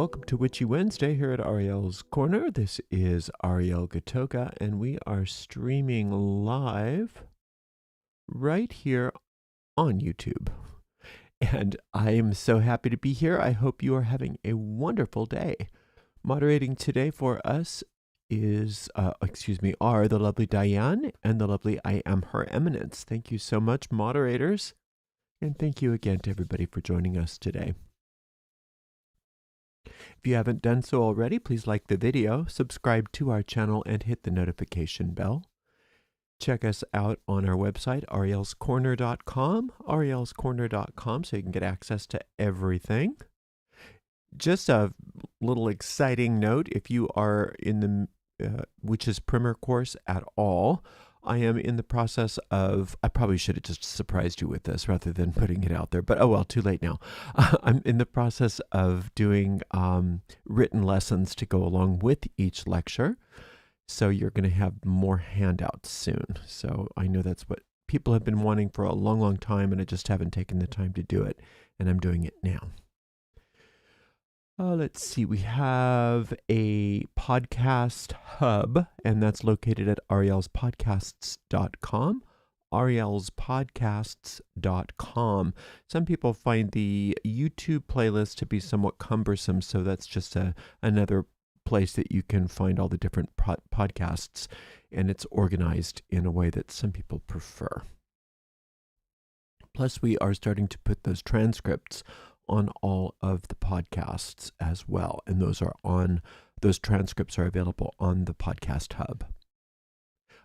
welcome to Witchy Wednesday here at Ariel's Corner. This is Ariel Gatoga, and we are streaming live right here on YouTube. And I am so happy to be here. I hope you are having a wonderful day. Moderating today for us are the lovely Diane and the lovely I Am Her Eminence. Thank you so much, moderators. And thank you again to everybody for joining us today. If you haven't done so already, please like the video, subscribe to our channel, and hit the notification bell. Check us out on our website, arielscorner.com, arielscorner.com, so you can get access to everything. Just a little exciting note, if you are in the Witches Primer course at all, I am in the process of, I probably should have just surprised you with this rather than putting it out there, but oh well, too late now. I'm in the process of doing written lessons to go along with each lecture. So you're going to have more handouts soon. So I know that's what people have been wanting for a long, long time, and I just haven't taken the time to do it, and I'm doing it now. Let's see, we have a podcast hub, and that's located at arielspodcasts.com, arielspodcasts.com. Some people find the YouTube playlist to be somewhat cumbersome, so that's just another place that you can find all the different podcasts, and it's organized in a way that some people prefer. Plus, we are starting to put those transcripts on all of the podcasts as well. And those transcripts are available on the podcast hub.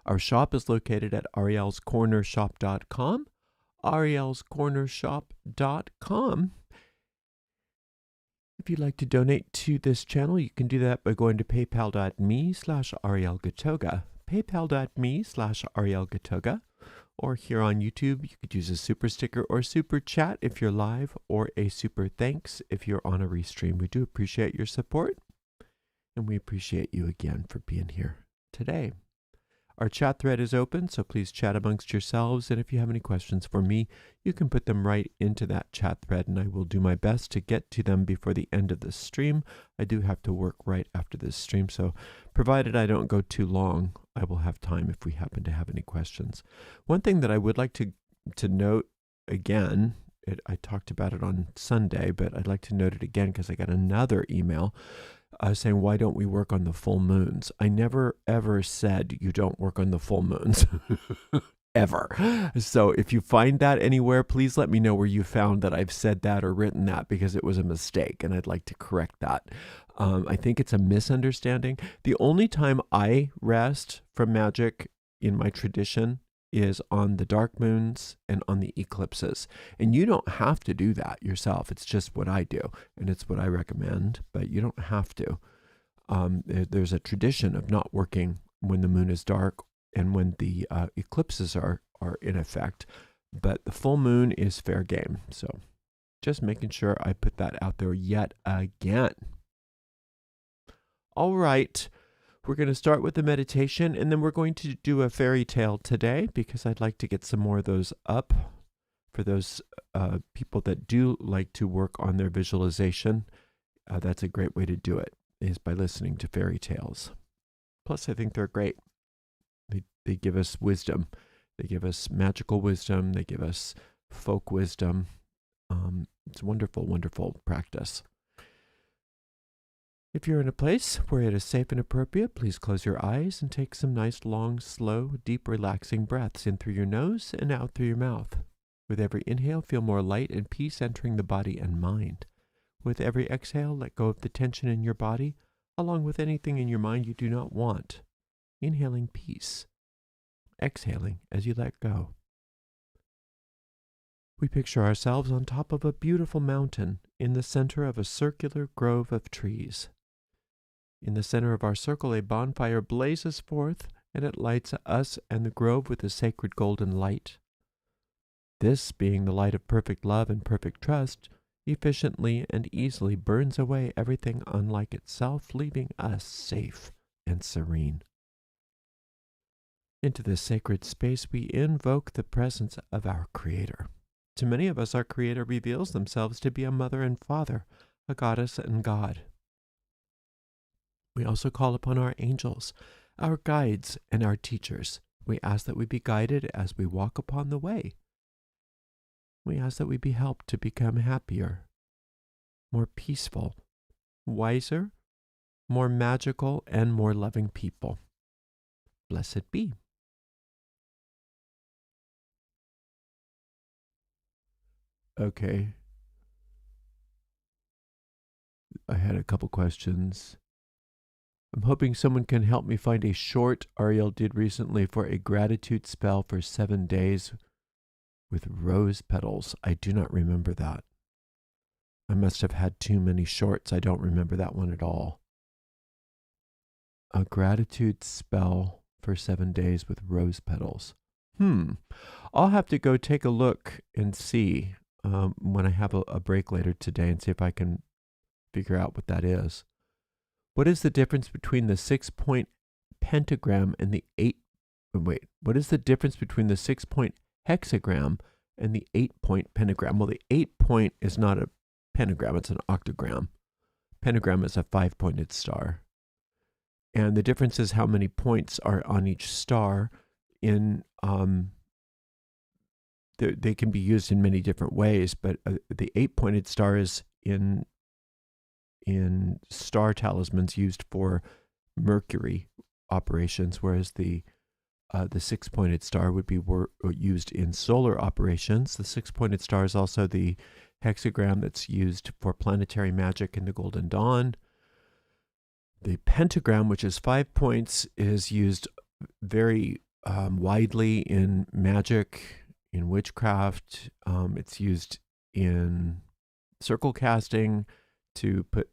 Our shop is located at arielscornershop.com, arielscornershop.com. If you'd like to donate to this channel, you can do that by going to paypal.me/arielgatoga, paypal.me/arielgatoga. Or here on YouTube, you could use a super sticker or super chat if you're live, or a super thanks if you're on a restream. We do appreciate your support, and we appreciate you again for being here today. Our chat thread is open, so please chat amongst yourselves, and if you have any questions for me, you can put them right into that chat thread, and I will do my best to get to them before the end of the stream. I do have to work right after this stream, so provided I don't go too long, I will have time if we happen to have any questions. One thing that I would like to note again, I talked about it on Sunday, but I'd like to note it again because I got another email saying, why don't we work on the full moons? I never, ever said you don't work on the full moons. Ever. So if you find that anywhere, please let me know where you found that I've said that or written that, because it was a mistake and I'd like to correct that. I think it's a misunderstanding. The only time I rest from magic in my tradition is on the dark moons and on the eclipses. And you don't have to do that yourself. It's just what I do, and it's what I recommend, but you don't have to. There's a tradition of not working when the moon is dark and when the eclipses are in effect, but the full moon is fair game. So just making sure I put that out there yet again. All right. We're going to start with the meditation, and then we're going to do a fairy tale today, because I'd like to get some more of those up for those people that do like to work on their visualization. That's a great way to do it, is by listening to fairy tales. Plus, I think they're great. They give us wisdom. They give us magical wisdom. They give us folk wisdom. It's a wonderful, wonderful practice. If you're in a place where it is safe and appropriate, please close your eyes and take some nice, long, slow, deep, relaxing breaths in through your nose and out through your mouth. With every inhale, feel more light and peace entering the body and mind. With every exhale, let go of the tension in your body, along with anything in your mind you do not want. Inhaling peace. Exhaling as you let go. We picture ourselves on top of a beautiful mountain in the center of a circular grove of trees. In the center of our circle, a bonfire blazes forth, and it lights us and the grove with a sacred golden light. This, being the light of perfect love and perfect trust, efficiently and easily burns away everything unlike itself, leaving us safe and serene. Into this sacred space, we invoke the presence of our Creator. To many of us, our Creator reveals themselves to be a mother and father, a goddess and God. We also call upon our angels, our guides, and our teachers. We ask that we be guided as we walk upon the way. We ask that we be helped to become happier, more peaceful, wiser, more magical, and more loving people. Blessed be. Okay. I had a couple questions. I'm hoping someone can help me find a short Ariel did recently for a gratitude spell for 7 days with rose petals. I do not remember that. I must have had too many shorts. I don't remember that one at all. A gratitude spell for 7 days with rose petals. I'll have to go take a look and see when I have a break later today and see if I can figure out what that is. What is the difference between the 6-point pentagram and the what is the difference between the 6-point hexagram and the 8-point pentagram? Well, the 8-point is not a pentagram, it's an octagram. Pentagram is a 5-pointed star. And the difference is how many points are on each star. They can be used in many different ways, but the 8-pointed star is in star talismans used for Mercury operations, whereas the 6-pointed star would be used in solar operations. The 6-pointed star is also the hexagram that's used for planetary magic in the Golden Dawn. The pentagram, which is 5 points, is used very widely in magic, in witchcraft. It's used in circle casting to put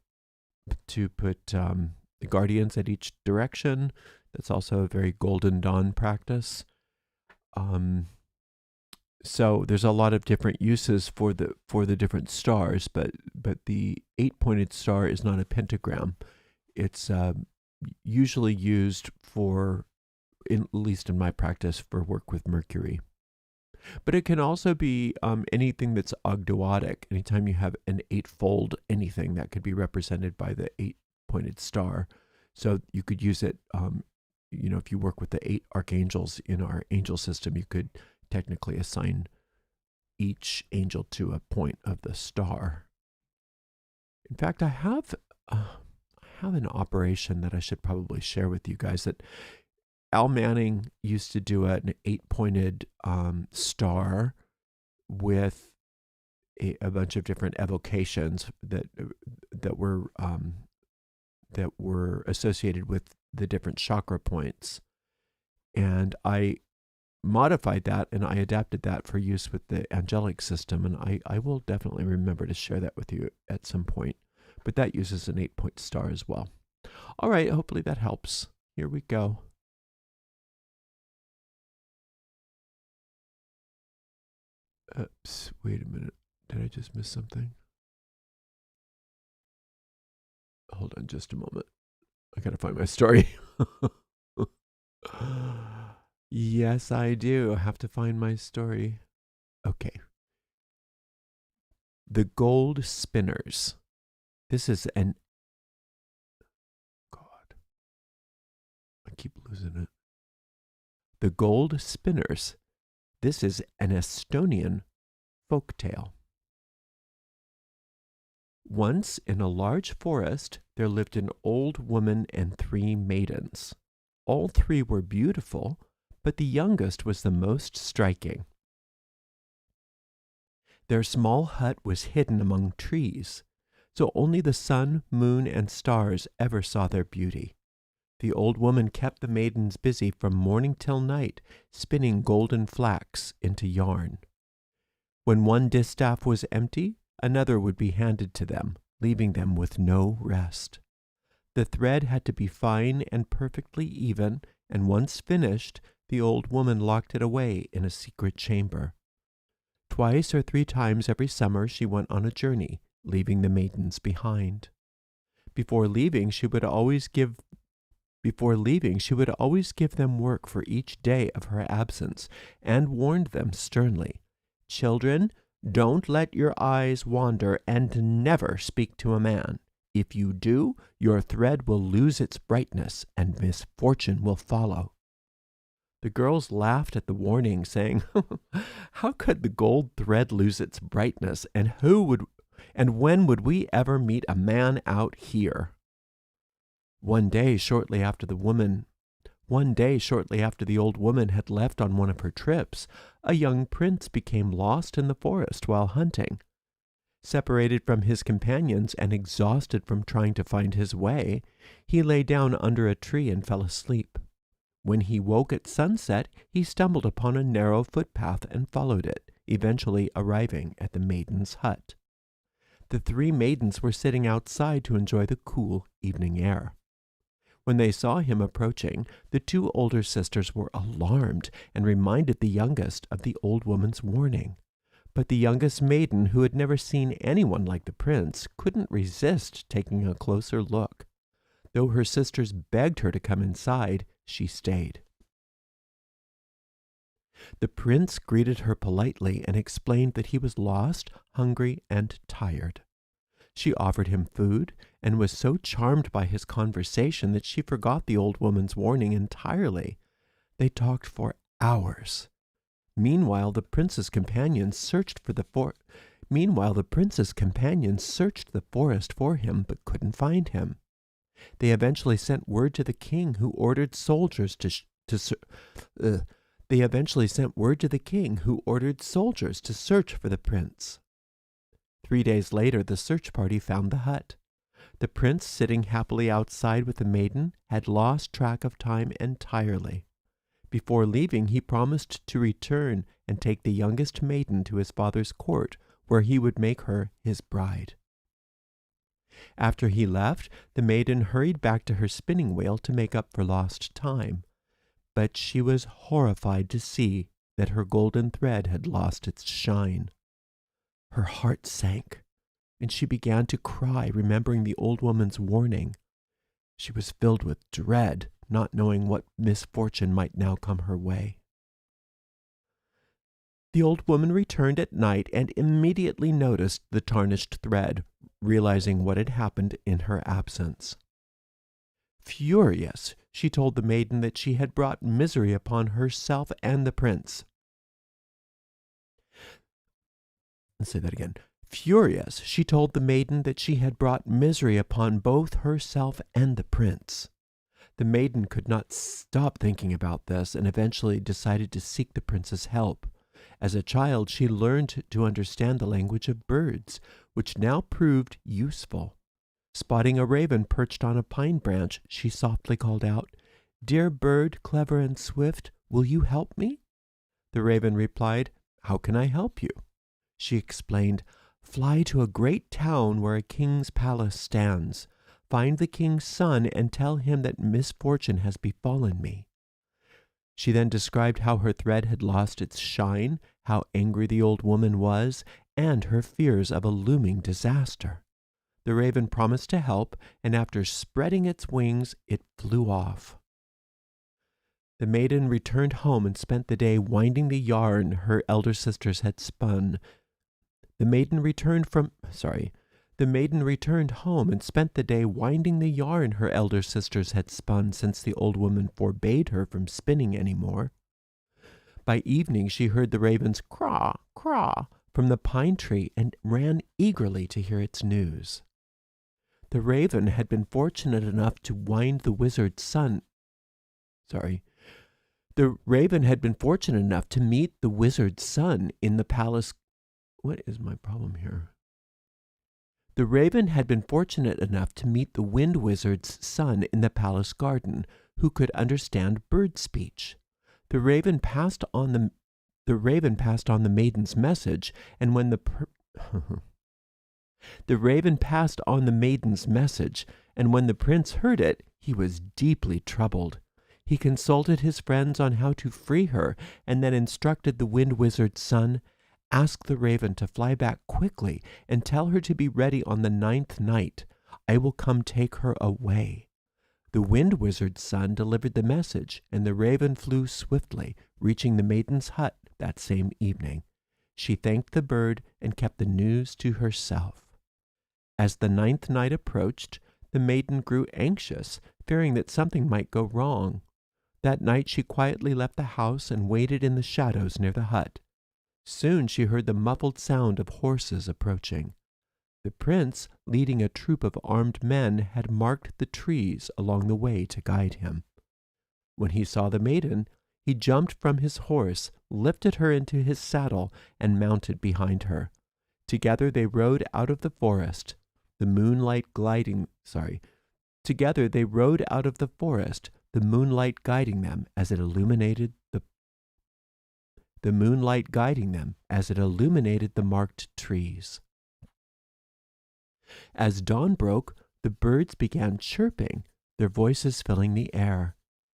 the guardians at each direction. That's also a very Golden Dawn practice. So there's a lot of different uses for the different stars, but the 8-pointed star is not a pentagram. It's usually used for, at least in my practice, for work with Mercury. But it can also be anything that's ogdoadic. Anytime you have an 8-fold anything, that could be represented by the 8-pointed star. So you could use it, if you work with the 8 archangels in our angel system, you could technically assign each angel to a point of the star. In fact, I have an operation that I should probably share with you guys that Al Manning used to do an 8-pointed star with a bunch of different evocations that were associated with the different chakra points. And I modified that and I adapted that for use with the angelic system. And I will definitely remember to share that with you at some point. But that uses an 8-point star as well. All right, hopefully that helps. Here we go. Oops, wait a minute. Did I just miss something? Hold on just a moment. I gotta find my story. Yes, I do. I have to find my story. Okay. The Gold Spinners. This is God. I keep losing it. The Gold Spinners. This is an Estonian folktale. Once in a large forest, there lived an old woman and 3 maidens. All 3 were beautiful, but the youngest was the most striking. Their small hut was hidden among trees, so only the sun, moon, and stars ever saw their beauty. The old woman kept the maidens busy from morning till night, spinning golden flax into yarn. When one distaff was empty, another would be handed to them, leaving them with no rest. The thread had to be fine and perfectly even, and once finished, the old woman locked it away in a secret chamber. Twice or 3 times every summer she went on a journey, leaving the maidens behind. Before leaving, she would always give them work for each day of her absence, and warned them sternly, "Children, don't let your eyes wander, and never speak to a man. If you do, your thread will lose its brightness, and misfortune will follow." The girls laughed at the warning, saying, "How could the gold thread lose its brightness, and when would we ever meet a man out here?" One day, shortly after the old woman had left on one of her trips, a young prince became lost in the forest while hunting. Separated from his companions and exhausted from trying to find his way, he lay down under a tree and fell asleep. When he woke at sunset, he stumbled upon a narrow footpath and followed it, eventually arriving at the maiden's hut. The 3 maidens were sitting outside to enjoy the cool evening air. When they saw him approaching, the 2 older sisters were alarmed and reminded the youngest of the old woman's warning. But the youngest maiden, who had never seen anyone like the prince, couldn't resist taking a closer look. Though her sisters begged her to come inside, she stayed. The prince greeted her politely and explained that he was lost, hungry, and tired. She offered him food and was so charmed by his conversation that she forgot the old woman's warning entirely. They talked for hours. Meanwhile, the prince's companions searched the forest for him, but couldn't find him. They eventually sent word to the king, who ordered soldiers to search for the prince. 3 days later, the search party found the hut. The prince, sitting happily outside with the maiden, had lost track of time entirely. Before leaving, he promised to return and take the youngest maiden to his father's court, where he would make her his bride. After he left, the maiden hurried back to her spinning wheel to make up for lost time, but she was horrified to see that her golden thread had lost its shine. Her heart sank, and she began to cry, remembering the old woman's warning. She was filled with dread, not knowing what misfortune might now come her way. The old woman returned at night and immediately noticed the tarnished thread, realizing what had happened in her absence. Furious, she told the maiden that she had brought misery upon herself and the prince. Let's say that again. Furious, she told the maiden that she had brought misery upon both herself and the prince. The maiden could not stop thinking about this and eventually decided to seek the prince's help. As a child, she learned to understand the language of birds, which now proved useful. Spotting a raven perched on a pine branch, she softly called out, "Dear bird, clever and swift, will you help me?" The raven replied, "How can I help you?" She explained, "Fly to a great town where a king's palace stands. Find the king's son and tell him that misfortune has befallen me." She then described how her thread had lost its shine, how angry the old woman was, and her fears of a looming disaster. The raven promised to help, and after spreading its wings, it flew off. The maiden returned home and spent the day winding the yarn her elder sisters had spun. The maiden returned home and spent the day winding the yarn her elder sisters had spun, since the old woman forbade her from spinning any more. By evening she heard the raven's craw, craw from the pine tree and ran eagerly to hear its news. The raven had been fortunate enough to wind the wizard's son. The raven had been fortunate enough to meet the wizard's son in the palace. What is my problem here? The raven had been fortunate enough to meet the wind wizard's son in the palace garden, who could understand bird speech. The raven passed on the maiden's message, and when the prince heard it, he was deeply troubled. He consulted his friends on how to free her, and then instructed the wind wizard's son, "Ask the raven to fly back quickly and tell her to be ready on the 9th night. I will come take her away." The wind wizard's son delivered the message, and the raven flew swiftly, reaching the maiden's hut that same evening. She thanked the bird and kept the news to herself. As the 9th night approached, the maiden grew anxious, fearing that something might go wrong. That night she quietly left the house and waited in the shadows near the hut. Soon she heard the muffled sound of horses approaching. The prince, leading a troop of armed men, had marked the trees along the way to guide him. When he saw the maiden, he jumped from his horse, lifted her into his saddle, and mounted behind her. Together they rode out of the forest, the moonlight guiding them as it illuminated the marked trees. As dawn broke, the birds began chirping, their voices filling the air.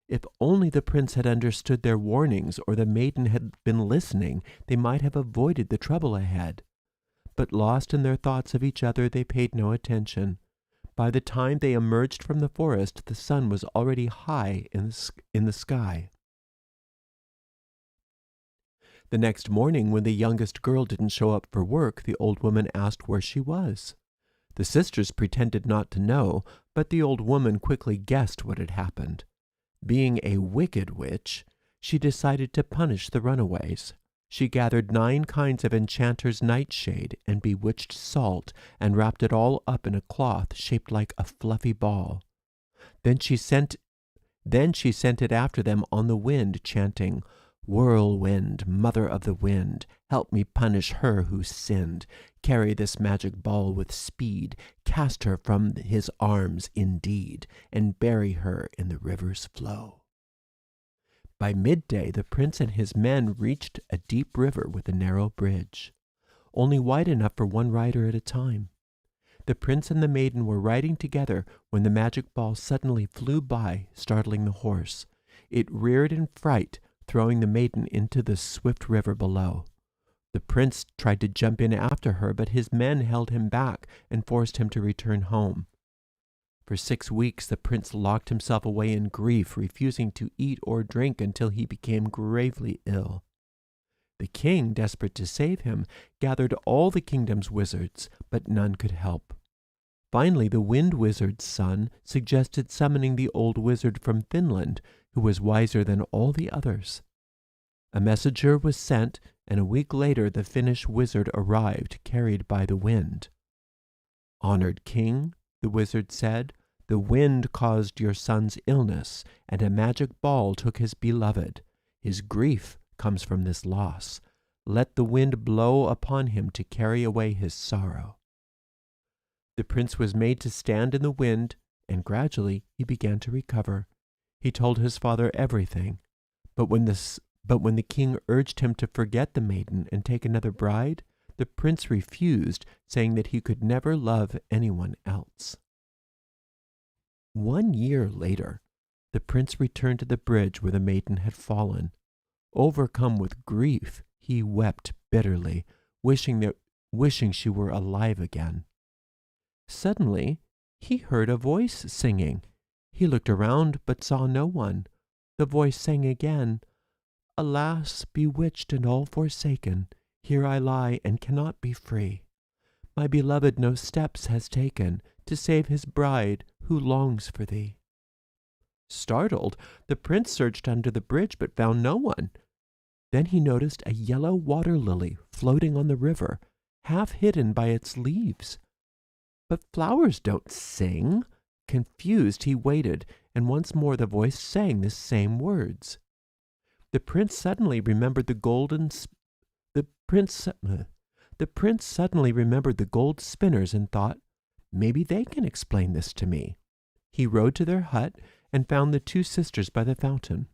If only the prince had understood their warnings, or the maiden had been listening, they might have avoided the trouble ahead. But lost in their thoughts of each other, they paid no attention. By the time they emerged from the forest, the sun was already high in the sky. The next morning, when the youngest girl didn't show up for work, the old woman asked where she was. The sisters pretended not to know, but the old woman quickly guessed what had happened. Being a wicked witch, she decided to punish the runaways. She gathered 9 kinds of enchanter's nightshade and bewitched salt and wrapped it all up in a cloth shaped like a fluffy ball. Then she sent it after them on the wind, chanting, "Whirlwind, mother of the wind, help me punish her who sinned. Carry this magic ball with speed, cast her from his arms indeed, and bury her in the river's flow." By midday, the prince and his men reached a deep river with a narrow bridge, only wide enough for one rider at a time. The prince and the maiden were riding together when the magic ball suddenly flew by, startling the horse. It reared in fright, throwing the maiden into the swift river below. The prince tried to jump in after her, but his men held him back and forced him to return home. For 6 weeks the prince locked himself away in grief, refusing to eat or drink until he became gravely ill. The king, desperate to save him, gathered all the kingdom's wizards, but none could help. Finally, the wind wizard's son suggested summoning the old wizard from Finland, who was wiser than all the others. A messenger was sent, and a week later the Finnish wizard arrived, carried by the wind. "Honored king," the wizard said, "the wind caused your son's illness, and a magic ball took his beloved. His grief comes from this loss. Let the wind blow upon him to carry away his sorrow." The prince was made to stand in the wind, and gradually he began to recover. He told his father everything, but when the king urged him to forget the maiden and take another bride, the prince refused, saying that he could never love anyone else. 1 year later, the prince returned to the bridge where the maiden had fallen. Overcome with grief, he wept bitterly, wishing she were alive again. Suddenly, he heard a voice singing. He looked around but saw no one. The voice sang again, "Alas, bewitched and all forsaken, here I lie and cannot be free. My beloved no steps has taken to save his bride who longs for thee." Startled, the prince searched under the bridge but found no one. Then he noticed a yellow water lily floating on the river, half hidden by its leaves. But flowers don't sing. Confused, he waited, and once more the voice sang the same words. The prince suddenly remembered the gold spinners and thought, "Maybe they can explain this to me." He rode to their hut and found the 2 sisters by the fountain.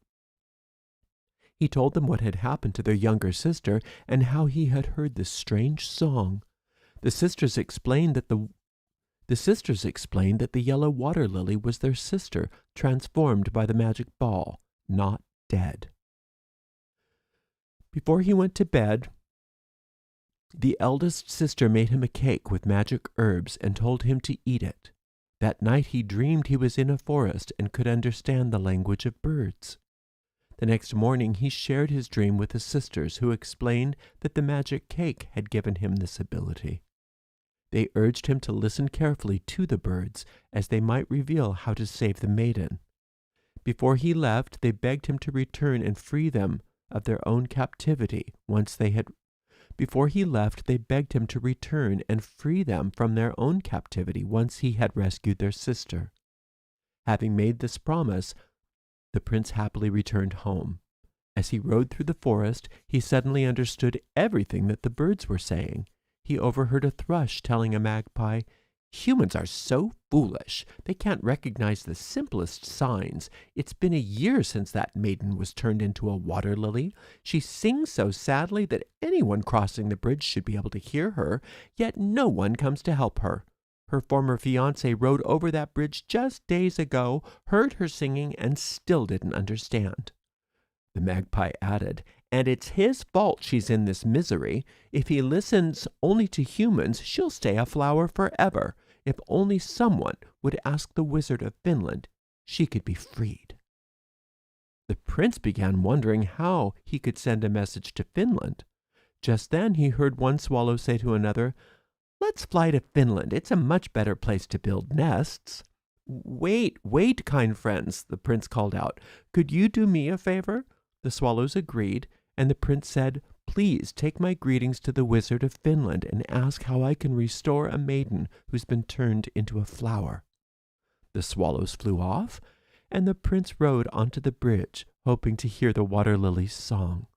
He told them what had happened to their younger sister and how he had heard this strange song. The sisters explained that the yellow water lily was their sister, transformed by the magic ball, not dead. Before he went to bed, the eldest sister made him a cake with magic herbs and told him to eat it. That night he dreamed he was in a forest and could understand the language of birds. The next morning he shared his dream with his sisters, who explained that the magic cake had given him this ability. They urged him to listen carefully to the birds, as they might reveal how to save the maiden. Before he left, they begged him to return and free them of their own captivity Before he left, they begged him to return and free them from their own captivity once he had rescued their sister. Having made this promise, the prince happily returned home. As he rode through the forest, he suddenly understood everything that the birds were saying. He overheard a thrush telling a magpie, "Humans are so foolish. They can't recognize the simplest signs. It's been a year since that maiden was turned into a water lily. She sings so sadly that anyone crossing the bridge should be able to hear her, yet no one comes to help her. Her former fiancé rode over that bridge just days ago, heard her singing, and still didn't understand." The magpie added, "And it's his fault she's in this misery. If he listens only to humans, she'll stay a flower forever. If only someone would ask the wizard of Finland, she could be freed." The prince began wondering how he could send a message to Finland. Just then he heard one swallow say to another, "Let's fly to Finland. It's a much better place to build nests." "Wait, wait, kind friends," the prince called out. "Could you do me a favor?" The swallows agreed, and the prince said, "Please take my greetings to the wizard of Finland and ask how I can restore a maiden who's been turned into a flower." The swallows flew off, and the prince rode onto the bridge, hoping to hear the water lily's song.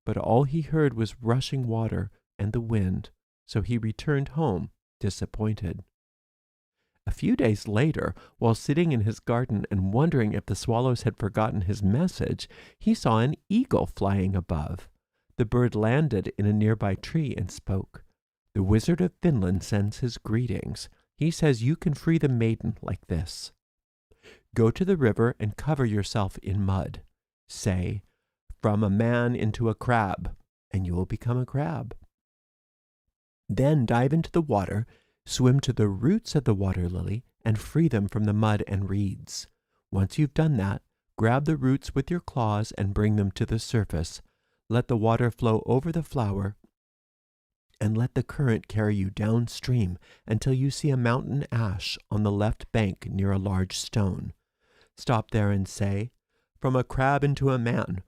But all he heard was rushing water and the wind, so he returned home disappointed. A few days later, while sitting in his garden and wondering if the swallows had forgotten his message, he saw an eagle flying above. The bird landed in a nearby tree and spoke. "The wizard of Finland sends his greetings. He says you can free the maiden like this. Go to the river and cover yourself in mud. Say, 'From a man into a crab,' and you will become a crab. Then dive into the water, swim to the roots of the water lily, and free them from the mud and reeds. Once you've done that, grab the roots with your claws and bring them to the surface. Let the water flow over the flower, and let the current carry you downstream until you see a mountain ash on the left bank near a large stone. Stop there and say, 'From a crab into a man.'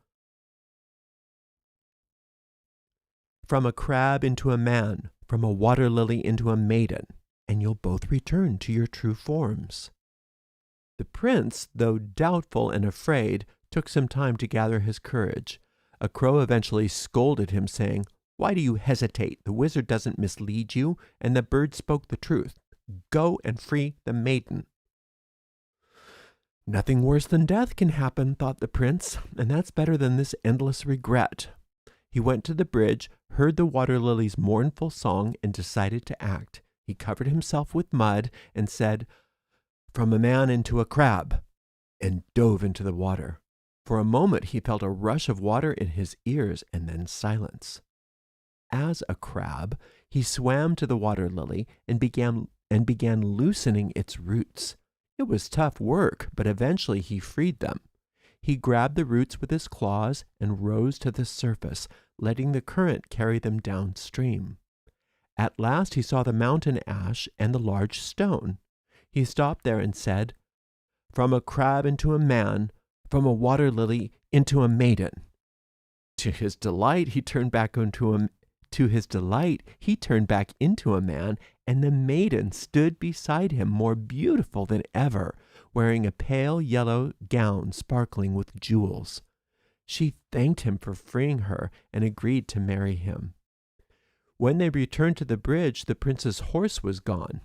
From a crab into a man, from a water lily into a maiden, and you'll both return to your true forms." The prince, though doubtful and afraid, took some time to gather his courage. A crow eventually scolded him, saying, "Why do you hesitate? The wizard doesn't mislead you, and the bird spoke the truth. Go and free the maiden." "Nothing worse than death can happen," thought the prince, "and that's better than this endless regret." He went to the bridge, heard the water lily's mournful song, and decided to act. He covered himself with mud and said, "From a man into a crab," and dove into the water. For a moment he felt a rush of water in his ears and then silence. As a crab, he swam to the water lily and began loosening its roots. It was tough work, but eventually he freed them. He grabbed the roots with his claws and rose to the surface, letting the current carry them downstream. At last he saw the mountain ash and the large stone. He stopped there and said, "From a crab into a man, from a water lily into a maiden." To his delight, he turned back into a man, and the maiden stood beside him more beautiful than ever, wearing a pale yellow gown sparkling with jewels. She thanked him for freeing her and agreed to marry him. When they returned to the bridge, the prince's horse was gone.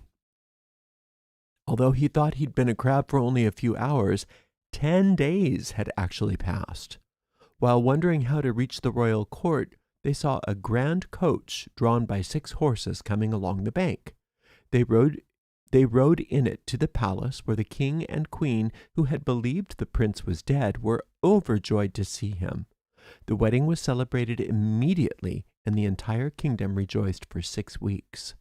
Although he thought he'd been a crab for only a few hours, 10 days had actually passed. While wondering how to reach the royal court, they saw a grand coach drawn by 6 horses coming along the bank. They rode in it to the palace, where the king and queen, who had believed the prince was dead, were overjoyed to see him. The wedding was celebrated immediately, and the entire kingdom rejoiced for 6 weeks.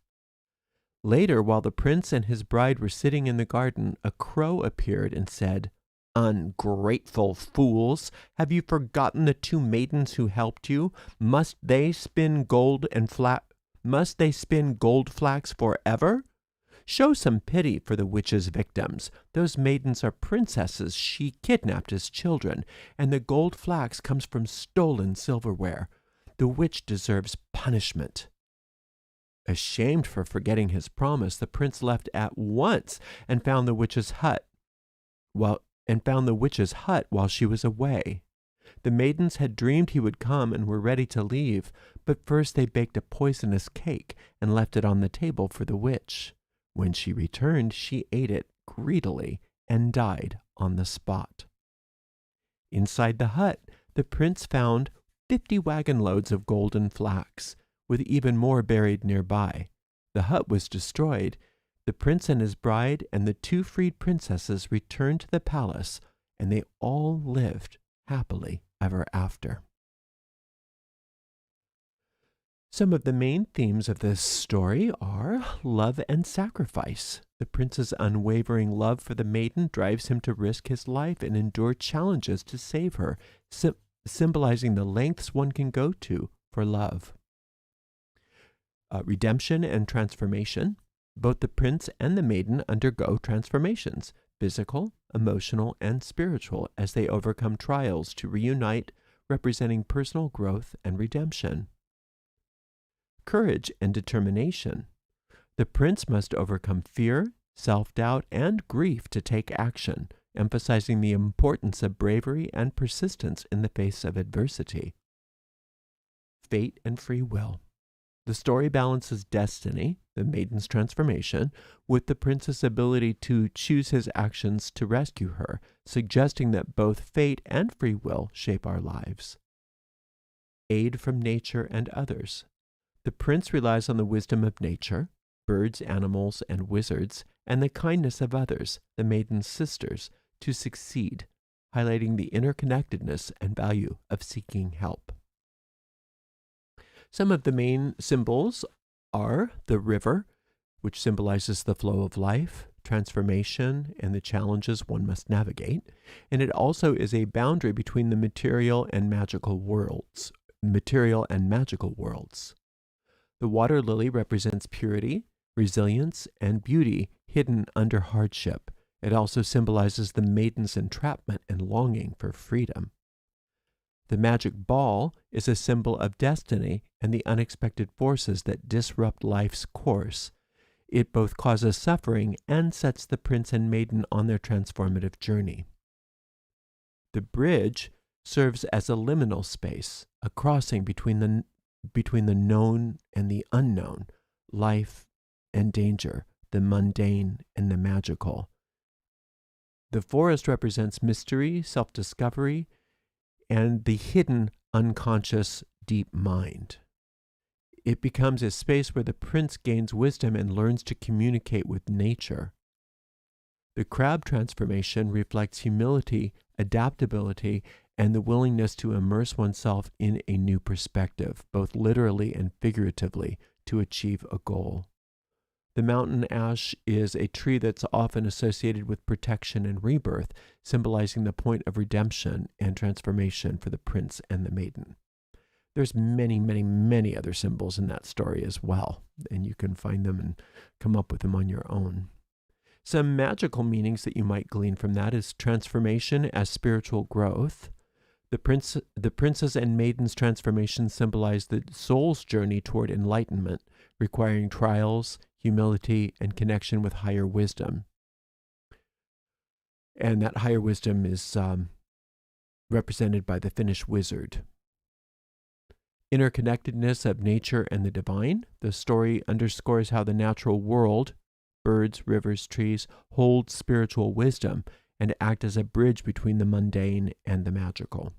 Later, while the prince and his bride were sitting in the garden, a crow appeared and said, "Ungrateful fools! Have you forgotten the 2 maidens who helped you? Must they spin gold and Must they spin gold flax forever? Show some pity for the witch's victims. Those maidens are princesses she kidnapped as children, and the gold flax comes from stolen silverware. The witch deserves punishment." Ashamed for forgetting his promise, the prince left at once and found the witch's hut while she was away. The maidens had dreamed he would come and were ready to leave, but first they baked a poisonous cake and left it on the table for the witch. When she returned, she ate it greedily and died on the spot. Inside the hut, the prince found 50 wagon loads of golden flax, with even more buried nearby. The hut was destroyed. The prince and his bride and the 2 freed princesses returned to the palace, and they all lived happily ever after. Some of the main themes of this story are love and sacrifice. The prince's unwavering love for the maiden drives him to risk his life and endure challenges to save her, symbolizing the lengths one can go to for love. Redemption and transformation. Both the prince and the maiden undergo transformations, physical, emotional, and spiritual, as they overcome trials to reunite, representing personal growth and redemption. Courage and determination. The prince must overcome fear, self-doubt, and grief to take action, emphasizing the importance of bravery and persistence in the face of adversity. Fate and free will. The story balances destiny, the maiden's transformation, with the prince's ability to choose his actions to rescue her, suggesting that both fate and free will shape our lives. Aid from nature and others. The prince relies on the wisdom of nature, birds, animals, and wizards, and the kindness of others, the maiden's sisters, to succeed, highlighting the interconnectedness and value of seeking help. Some of the main symbols are the river, which symbolizes the flow of life, transformation, and the challenges one must navigate. And it also is a boundary between the material and magical worlds. The water lily represents purity, resilience, and beauty hidden under hardship. It also symbolizes the maiden's entrapment and longing for freedom. The magic ball is a symbol of destiny and the unexpected forces that disrupt life's course. It both causes suffering and sets the prince and maiden on their transformative journey. The bridge serves as a liminal space, a crossing between the known and the unknown, life and danger, the mundane and the magical. The forest represents mystery, self-discovery, and the hidden, unconscious, deep mind. It becomes a space where the prince gains wisdom and learns to communicate with nature. The crab transformation reflects humility, adaptability, and the willingness to immerse oneself in a new perspective, both literally and figuratively, to achieve a goal. The mountain ash is a tree that's often associated with protection and rebirth, symbolizing the point of redemption and transformation for the prince and the maiden. There's many, many, many other symbols in that story as well, and you can find them and come up with them on your own. Some magical meanings that you might glean from that is transformation as spiritual growth. The princess and maiden's transformation symbolize the soul's journey toward enlightenment, requiring trials, humility, and connection with higher wisdom. And that higher wisdom is represented by the Finnish wizard. Interconnectedness of nature and the divine. The story underscores how the natural world, birds, rivers, trees, hold spiritual wisdom and act as a bridge between the mundane and the magical.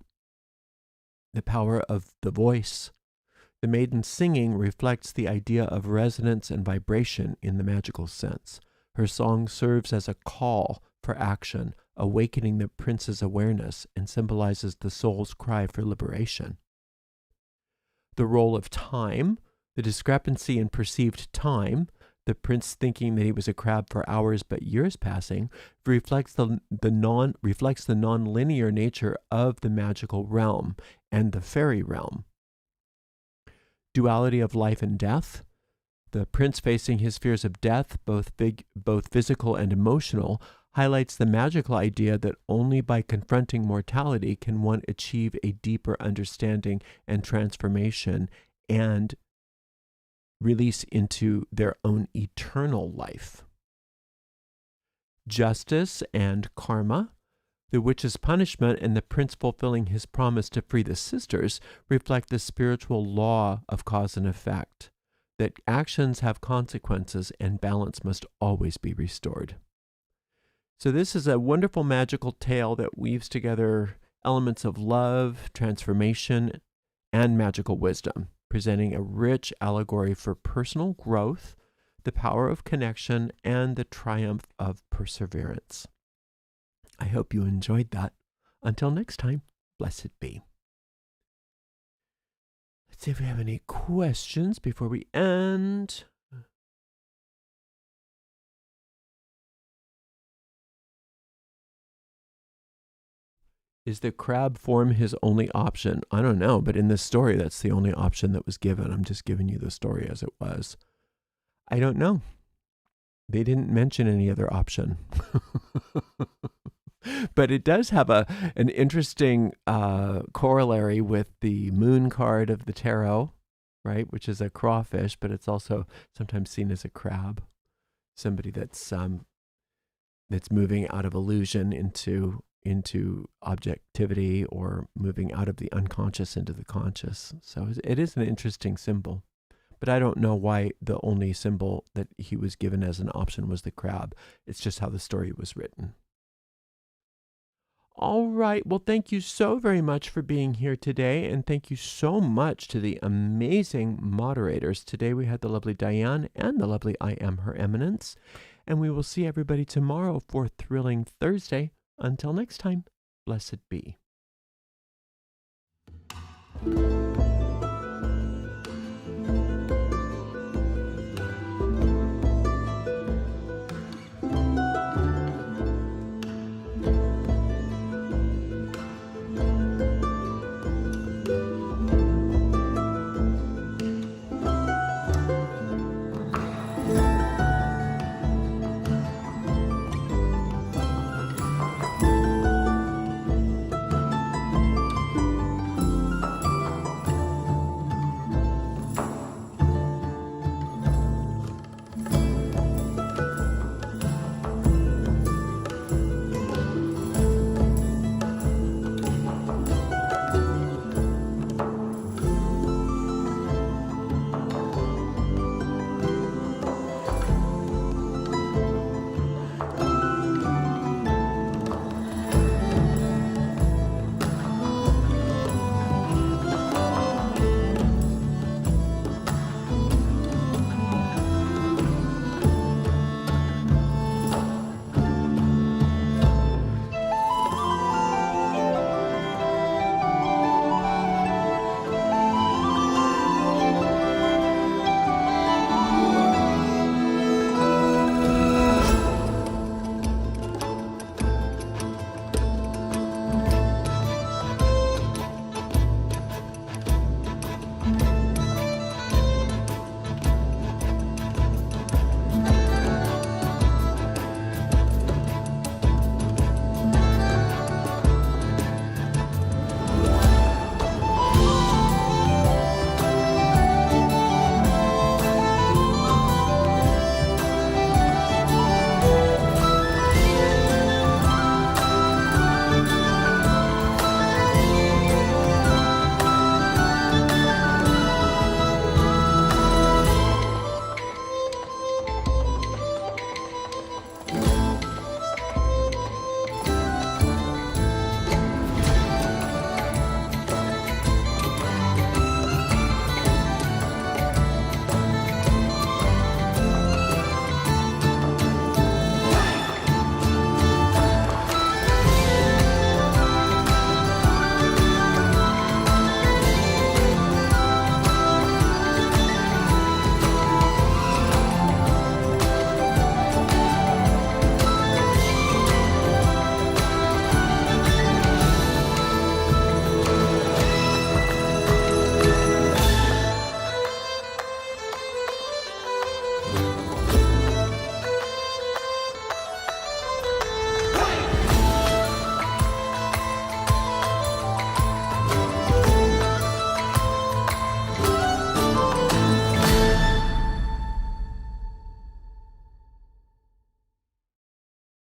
The power of the voice. The maiden's singing reflects the idea of resonance and vibration in the magical sense. Her song serves as a call for action, awakening the prince's awareness, and symbolizes the soul's cry for liberation. The role of time, the discrepancy in perceived time, the prince thinking that he was a crab for hours but years passing, reflects the non-linear nature of the magical realm and the fairy realm. Duality of life and death. The prince facing his fears of death, both physical and emotional, highlights the magical idea that only by confronting mortality can one achieve a deeper understanding and transformation and release into their own eternal life. Justice and karma, the witch's punishment and the prince fulfilling his promise to free the sisters, reflect the spiritual law of cause and effect, that actions have consequences and balance must always be restored. So this is a wonderful magical tale that weaves together elements of love, transformation, and magical wisdom, presenting a rich allegory for personal growth, the power of connection, and the triumph of perseverance. I hope you enjoyed that. Until next time, blessed be. Let's see if we have any questions before we end. Is the crab form his only option? I don't know, but in this story, that's the only option that was given. I'm just giving you the story as it was. I don't know. They didn't mention any other option. But it does have an interesting corollary with the moon card of the tarot, right? Which is a crawfish, but it's also sometimes seen as a crab. Somebody that's moving out of illusion into objectivity, or moving out of the unconscious into the conscious. So it is an interesting symbol. But I don't know why the only symbol that he was given as an option was the crab. It's just how the story was written. All right. Well, thank you so very much for being here today. And thank you so much to the amazing moderators. Today we had the lovely Diane and the lovely I Am Her Eminence. And we will see everybody tomorrow for Thrilling Thursday. Until next time, blessed be.